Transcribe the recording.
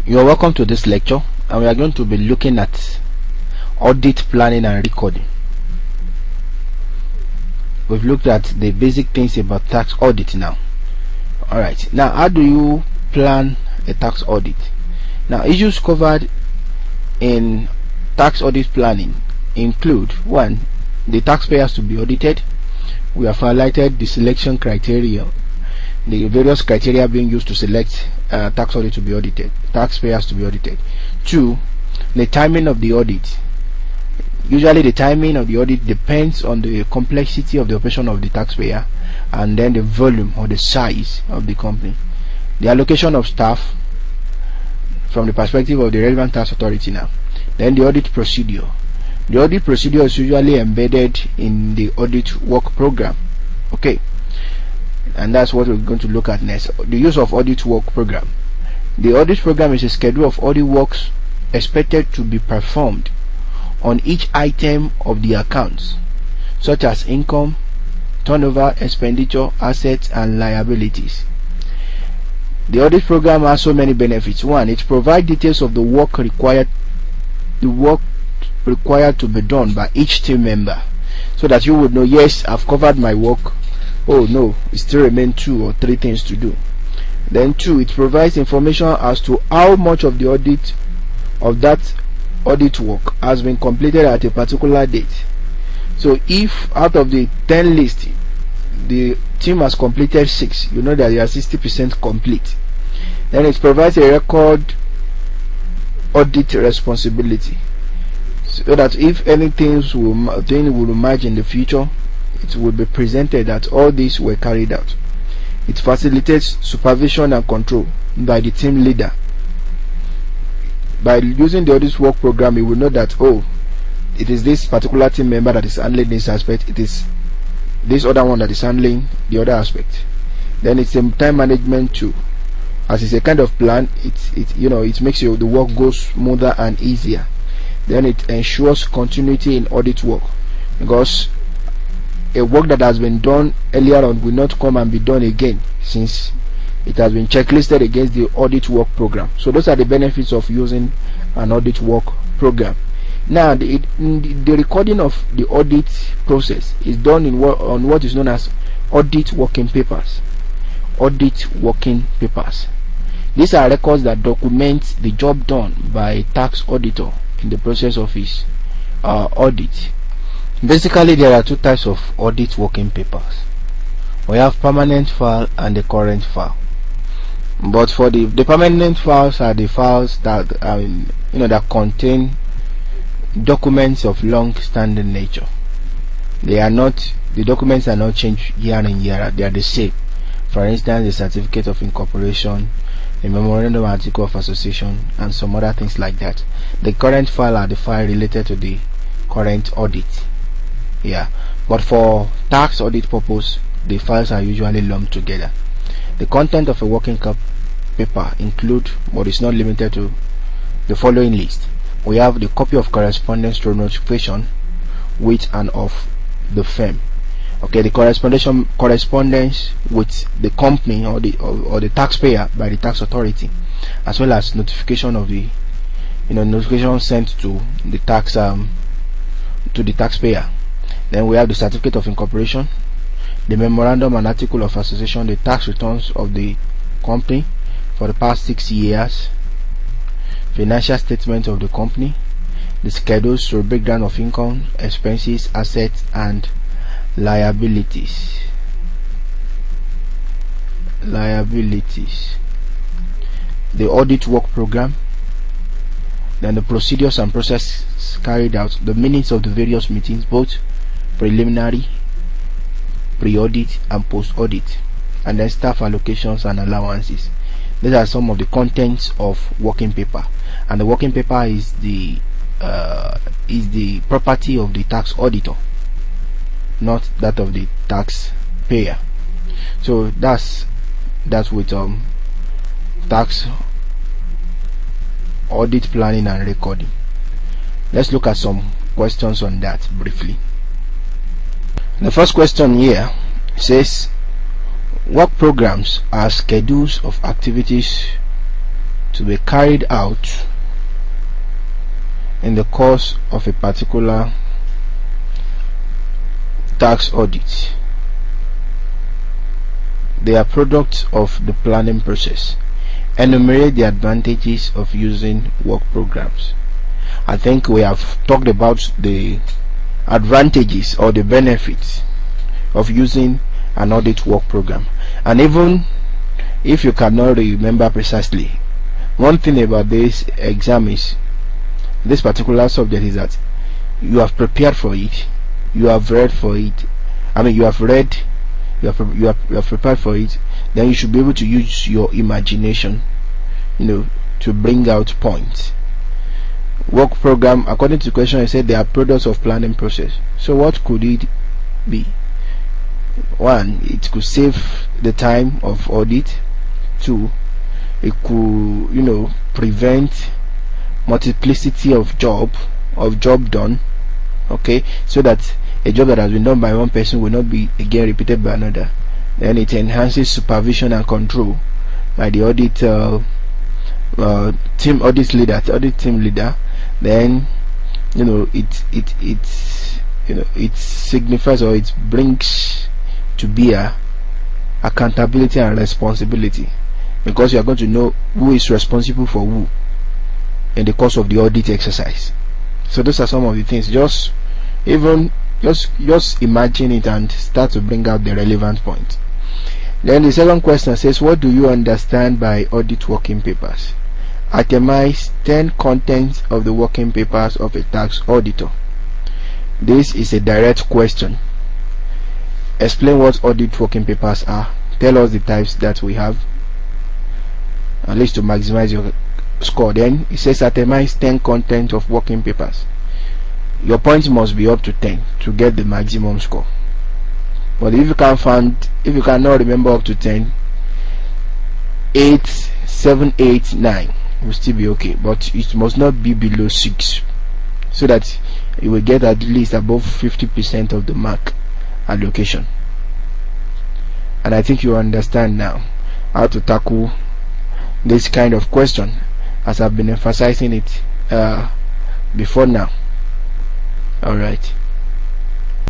You are welcome to this lecture, and we are going to be looking at audit planning and recording. We've looked at the basic things about tax audit now. Alright, now how do you plan a tax audit? Now, issues covered in tax audit planning include: 1. The taxpayers to be audited. We have highlighted the selection criteria, the various criteria being used to select tax audit to be audited, taxpayers to be audited. 2. The timing of the audit. Usually the timing of the audit depends on the complexity of the operation of the taxpayer and then the volume or the size of the company. The allocation of staff from the perspective of the relevant tax authority now. Then the audit procedure. The audit procedure is usually embedded in the audit work program. Okay, and that's what we're going to look at next. The use of audit work program. The audit program is a schedule of audit works expected to be performed on each item of the accounts, such as income, turnover, expenditure, assets, and liabilities. The audit program has so many benefits. 1. It provides details of the work required to be done by each team member, so that you would know, yes, I've covered my work. Oh no, it still remains 2 or 3 things to do. Then 2, it provides information as to how much of the audit of that audit work has been completed at a particular date. So if out of the 10 lists the team has completed 6, you know that they are 60% complete. Then it provides a record audit responsibility, so that if anything will emerge in the future, it will be presented that all these were carried out. It facilitates supervision and control by the team leader. By using the audit work program, you will know that, oh, it is this particular team member that is handling this aspect, it is this other one that is handling the other aspect. Then it's a time management too, as it's a kind of plan. It makes the work go smoother and easier. Then it ensures continuity in audit work, because a work that has been done earlier on will not come and be done again, since it has been checklisted against the audit work program. So those are the benefits of using an audit work program. Now, the recording of the audit process is done on what is known as audit working papers. Audit working papers. These are records that document the job done by a tax auditor in the process of his audit. Basically, there are 2 types of audit working papers. We have permanent file and the current file. But for the permanent files are the files that that contain documents of long-standing nature. The documents are not changed year in year out. They are the same. For instance, the certificate of incorporation, the memorandum article of association, and some other things like that. The current file are the file related to the current audit. Yeah, but for tax audit purpose, the files are usually lumped together. The content of a working paper include, but is not limited to, the following list. We have the copy of correspondence to notification with and of the firm. Okay, the correspondence with the company or the taxpayer by the tax authority, as well as notification of the notification sent to the taxpayer. Then we have the certificate of incorporation, the memorandum and article of association, the tax returns of the company for the past 6 years, financial statement of the company, the schedules to breakdown of income, expenses, assets, and liabilities. The audit work program, then the procedures and process carried out, the minutes of the various meetings, both preliminary, pre-audit, and post-audit, and then staff allocations and allowances. These are some of the contents of working paper, and the working paper is the property of the tax auditor, not that of the taxpayer. So that's with tax audit planning and recording. Let's look at some questions on that briefly. The first question here says, work programs are schedules of activities to be carried out in the course of a particular tax audit. They are products of the planning process. Enumerate the advantages of using work programs. I think we have talked about the advantages or the benefits of using an audit work program. And even if you cannot remember precisely, one thing about this exam is, this particular subject, is that you have prepared for it, you have read for it. I mean, you have read, you have prepared for it. Then you should be able to use your imagination, to bring out points. Work program, according to the question, I said they are products of planning process. So what could it be? One, it could save the time of audit. Two, it could prevent multiplicity of job done, okay, so that a job that has been done by one person will not be again repeated by another. Then it enhances supervision and control by the audit team leader. Then it signifies, or it brings to bear accountability and responsibility, because you are going to know who is responsible for who in the course of the audit exercise. So those are some of the things. Just imagine it and start to bring out the relevant points. Then the second question says, what do you understand by audit working papers? Itemize 10 contents of the working papers of a tax auditor. This is a direct question. Explain what audit working papers are. Tell us the types that we have, at least to maximize your score. Then it says itemize 10 contents of working papers. Your points must be up to 10 to get the maximum score. But if you cannot remember up to 10, 8, 7, 8, 9 will still be okay, but it must not be below 6, so that you will get at least above 50% of the mark allocation. And I think you understand now how to tackle this kind of question, as I've been emphasizing it before now. Alright.